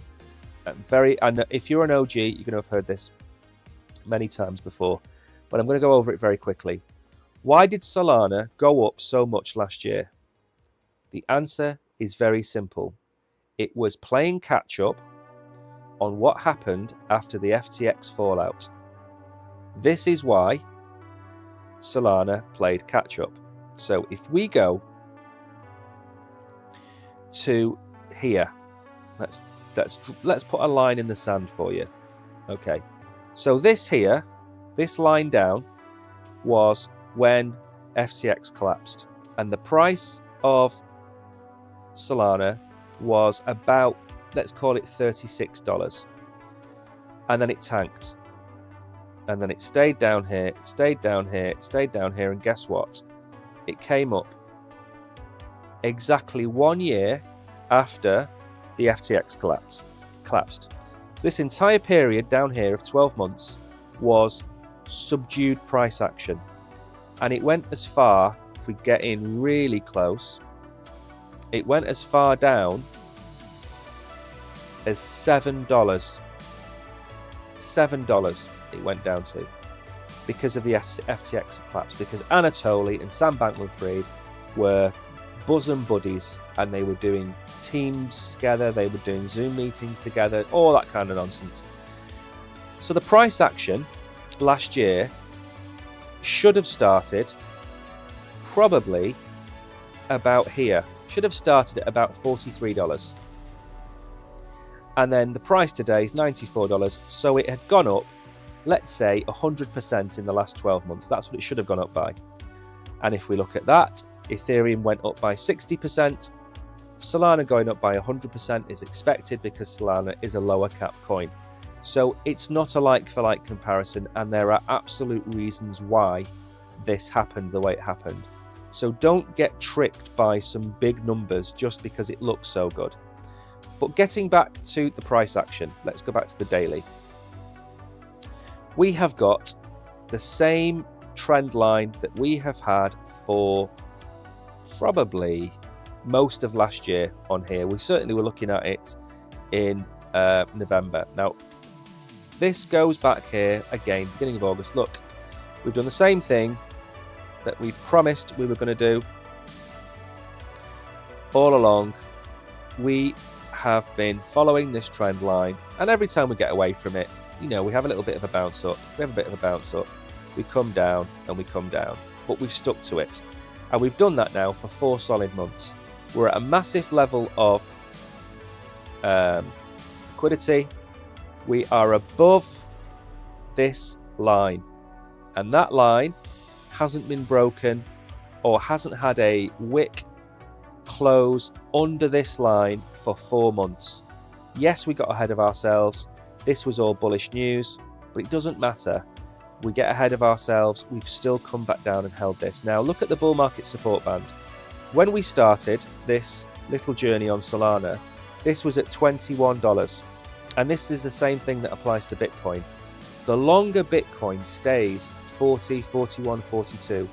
And if you're an OG, you're going to have heard this many times before, but I'm going to go over it very quickly. Why did Solana go up so much last year? The answer is very simple. It was playing catch up on what happened after the FTX fallout. This is why Solana played catch up. So if we go to here, let's put a line in the sand for you. Okay, so this line down was when FTX collapsed, and the price of Solana was about, let's call it $36, and then it tanked, and then it stayed down here, stayed down here, stayed down here, and guess what? It came up exactly 1 year after the FTX collapsed. So this entire period down here of 12 months was subdued price action. And it went as far, if we get in really close, it went as far down as $7. $7 it went down to because of the FTX collapse, because Anatoly and Sam Bankman-Fried were bosom buddies and they were doing teams together, they were doing Zoom meetings together, all that kind of nonsense. So the price action last year should have started probably about here, should have started at about $43. And then the price today is $94, so it had gone up, let's say 100% in the last 12 months. That's what it should have gone up by. And if we look at that, Ethereum went up by 60%, Solana going up by 100% is expected because Solana is a lower cap coin. So it's not a like-for-like comparison, and there are absolute reasons why this happened the way it happened. So don't get tricked by some big numbers just because it looks so good. But getting back to the price action, let's go back to the daily. We have got the same trend line that we have had for probably most of last year on here. We certainly were looking at it in November. Now, this goes back here again, beginning of August. Look, we've done the same thing that we promised we were going to do all along. We have been following this trend line, and every time we get away from it, you know, we have a little bit of a bounce up, we come down and we come down, but we've stuck to it, and we've done that now for 4 solid months. We're at a massive level of liquidity. We are above this line, and that line hasn't been broken or hasn't had a wick close under this line for 4 months. Yes, we got ahead of ourselves. This was all bullish news, but it doesn't matter. We get ahead of ourselves. We've still come back down and held this. Now look at the bull market support band. When we started this little journey on Solana, this was at $21. And this is the same thing that applies to Bitcoin. The longer Bitcoin stays 40, 41, 42,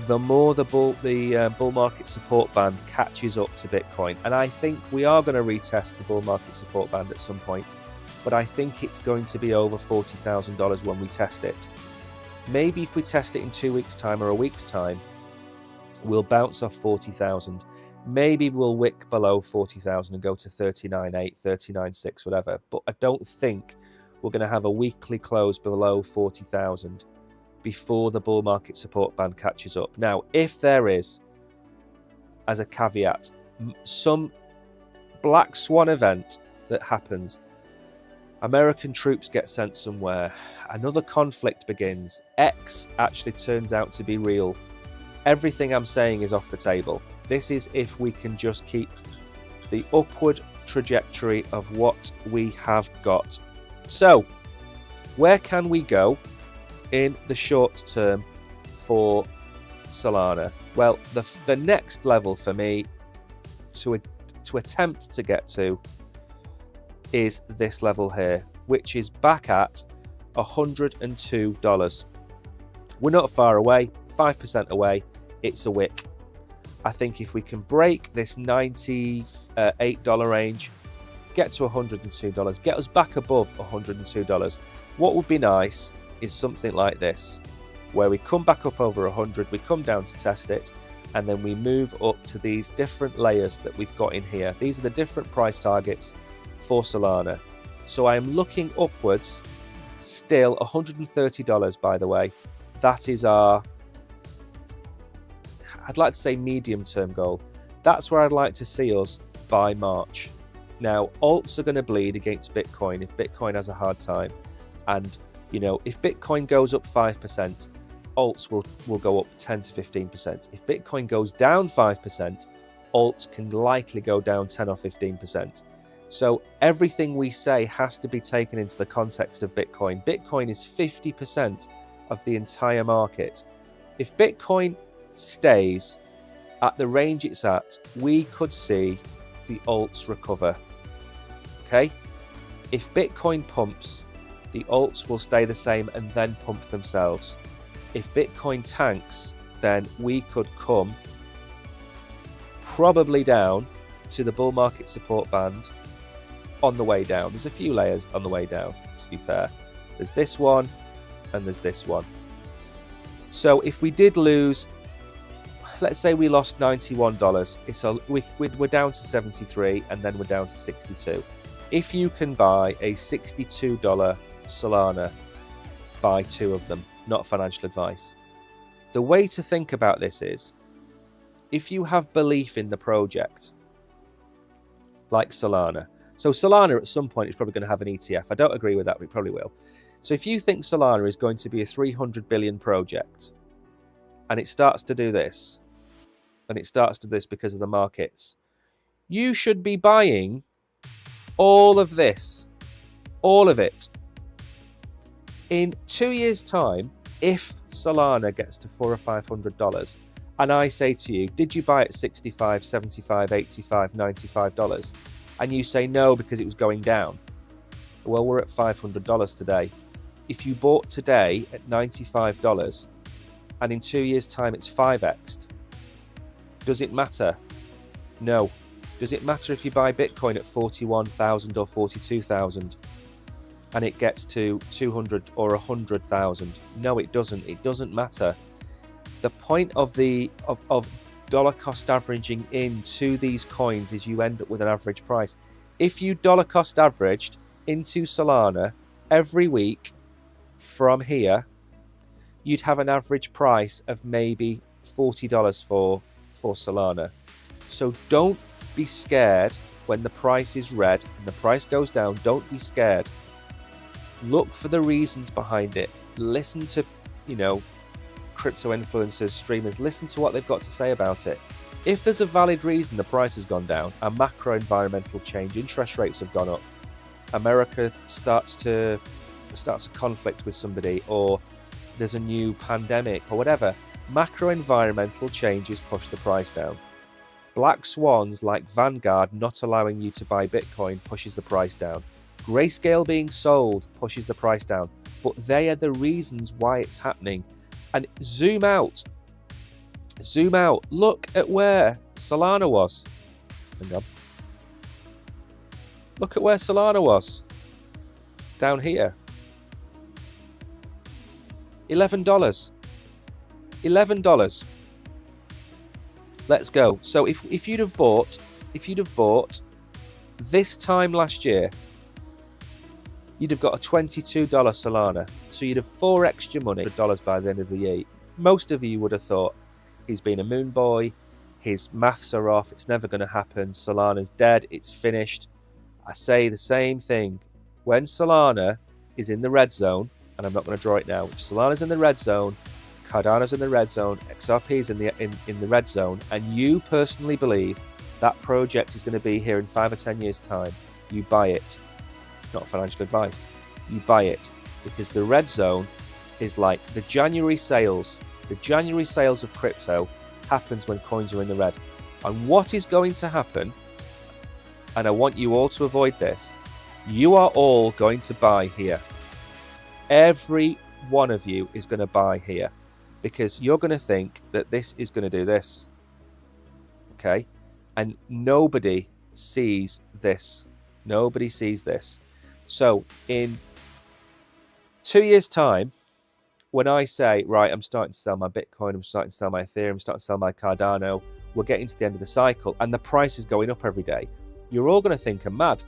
the more the bull market support band catches up to Bitcoin. And I think we are going to retest the bull market support band at some point, but I think it's going to be over $40,000 when we test it. Maybe if we test it in 2 weeks' time or a week's time, we'll bounce off 40,000. Maybe we'll wick below 40,000 and go to 39.8, 39.6, whatever. But I don't think we're going to have a weekly close below 40,000 before the bull market support band catches up. Now, if there is, as a caveat, some black swan event that happens, American troops get sent somewhere, another conflict begins, X actually turns out to be real, everything I'm saying is off the table. This is if we can just keep the upward trajectory of what we have got. So, where can we go in the short term for Solana? Well, the next level for me to attempt to get to is this level here, which is back at $102. We're not far away, 5% away. It's a wick. I think if we can break this $98 range, get to $102, get us back above $102, what would be nice is something like this, where we come back up over 100, we come down to test it, and then we move up to these different layers that we've got in here. These are the different price targets for Solana. So I am looking upwards, still $130, by the way. That is our, I'd like to say, medium-term goal. That's where I'd like to see us by March. Now, alts are going to bleed against Bitcoin if Bitcoin has a hard time. And, you know, if Bitcoin goes up 5%, alts will go up 10 to 15%. If Bitcoin goes down 5%, alts can likely go down 10 or 15%. So everything we say has to be taken into the context of Bitcoin. Bitcoin is 50% of the entire market. If Bitcoin stays at the range it's at, we could see the alts recover. Okay? If Bitcoin pumps, the alts will stay the same and then pump themselves. If Bitcoin tanks, then we could come probably down to the bull market support band on the way down. There's a few layers on the way down, to be fair. There's this one and there's this one. So if we did lose, let's say we lost $91, we're down to 73 and then we're down to 62. If you can buy a $62 Solana, buy 2 of them, not financial advice. The way to think about this is, if you have belief in the project, like Solana. So Solana at some point is probably going to have an ETF. I don't agree with that, but it probably will. So if you think Solana is going to be a 300 billion project, and it starts to do this, and it starts to do this because of the markets, you should be buying all of this, all of it. In 2 years' time, if Solana gets to $400 or $500, and I say to you, did you buy it at $65, $75, $85, $95? And you say no because it was going down. Well, we're at $500 today. If you bought today at $95 and in 2 years' time it's 5x'd, does it matter? No. Does it matter if you buy Bitcoin at 41,000 or 42,000 and it gets to 200 or 100,000? No, it doesn't. It doesn't matter. The point of dollar cost averaging into these coins is you end up with an average price. If you dollar cost averaged into Solana every week from here, you'd have an average price of maybe $40 for Solana. So don't be scared when the price is red and the price goes down. Don't be scared. Look for the reasons behind it. Listen to, crypto influencers, streamers. Listen to what they've got to say about it. If there's a valid reason the price has gone down, a macro environmental change, interest rates have gone up, America starts a conflict with somebody, or there's a new pandemic or whatever, macro environmental changes push the price down. Black swans like Vanguard not allowing you to buy Bitcoin pushes the price down. Grayscale being sold pushes the price down. But they are the reasons why it's happening. And zoom out. Zoom out. Look at where Solana was. Hang on. Look at where Solana was. Down here. $11. $11. Let's go. So if you'd have bought this time last year, you'd have got a $22 Solana. So you'd have 4x your money, $100 by the end of the year. Most of you would have thought, he's been a moon boy, his maths are off, it's never going to happen, Solana's dead, it's finished. I say the same thing. When Solana is in the red zone, and I'm not going to draw it now, if Solana's in the red zone, Cardano's in the red zone, XRP's in the red zone, and you personally believe that project is going to be here in 5 or 10 years' time, you buy it. Not financial advice. You buy it, because the red zone is like the January sales. The January sales of crypto happens when coins are in the red. And what is going to happen, and I want you all to avoid this, you are all going to buy here. Every one of you is going to buy here, because you're going to think that this is going to do this. Okay? And nobody sees this. Nobody sees this. So in 2 years' time, when I say, right, I'm starting to sell my Bitcoin, I'm starting to sell my Ethereum, I'm starting to sell my Cardano, we're getting to the end of the cycle, and the price is going up every day, you're all going to think I'm mad.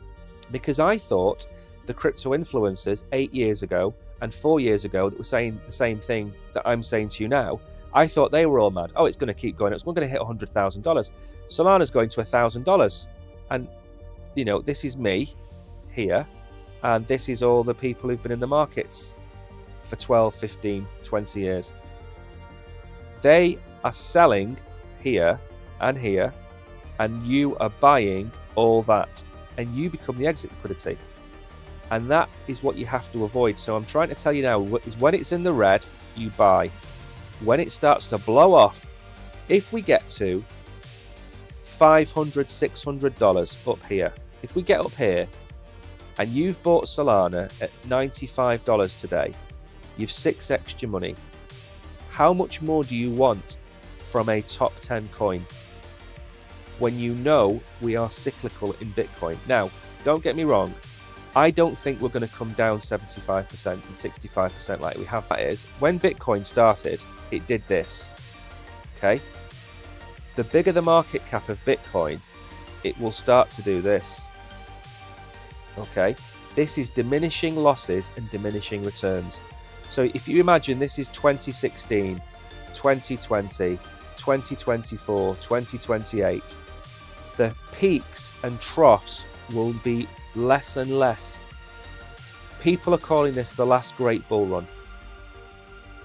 Because I thought the crypto influencers 8 years ago and 4 years ago that were saying the same thing that I'm saying to you now, I thought they were all mad. Oh, it's going to keep going up. It's going to hit $100,000. Solana's going to $1,000. And, this is me here. And this is all the people who've been in the markets for 12, 15, 20 years. They are selling here, and you are buying all that. And you become the exit liquidity. And that is what you have to avoid. So I'm trying to tell you now, is when it's in the red, you buy. When it starts to blow off, if we get to $500, $600 up here, if we get up here, and you've bought Solana at $95 today, you've 6x'd your money. How much more do you want from a top 10 coin when you know we are cyclical in Bitcoin? Now, don't get me wrong, I don't think we're going to come down 75% and 65% like we have. That is, when Bitcoin started, it did this, okay? The bigger the market cap of Bitcoin, it will start to do this, okay? This is diminishing losses and diminishing returns. So if you imagine this is 2016, 2020, 2024, 2028, the peaks and troughs will be less and less. People are calling this the last great bull run.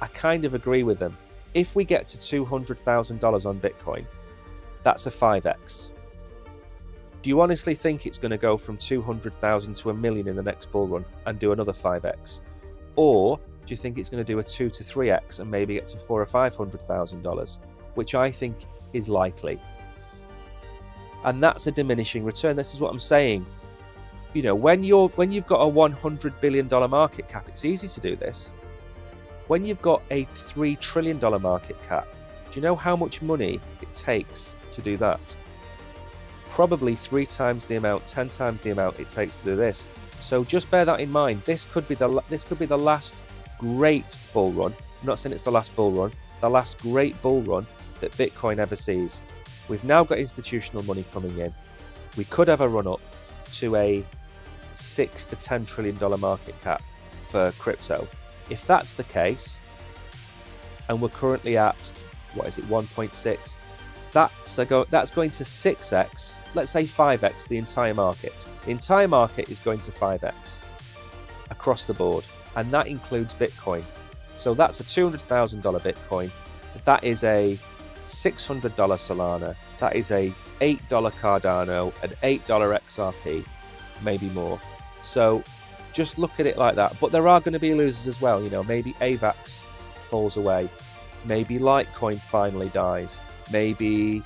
I kind of agree with them. If we get to $200,000 on Bitcoin, that's a 5x. Do you honestly think it's going to go from 200,000 to 1 million in the next bull run and do another 5x? Or do you think it's going to do a 2 to 3x and maybe get to $400,000 or $500,000, which I think is likely? And that's a diminishing return. This is what I'm saying. You know, when you've got a $100 billion market cap, it's easy to do this. When you've got a $3 trillion market cap, do you know how much money it takes to do that? Probably 3 times the amount, 10 times the amount it takes to do this. So just bear that in mind. This could be the last great bull run. I'm not saying it's the last bull run, the last great bull run that Bitcoin ever sees. We've now got institutional money coming in. We could have a run up to a $6 to $10 trillion market cap for crypto. If that's the case, and we're currently at, 1.6, that's going to 6x, let's say 5x the entire market. The entire market is going to 5x across the board, and that includes Bitcoin. So that's a $200,000 Bitcoin. That is a $600 Solana. That is a $8 Cardano, an $8 XRP, maybe more. So just look at it like that. But there are going to be losers as well. You know, maybe AVAX falls away. Maybe Litecoin finally dies. Maybe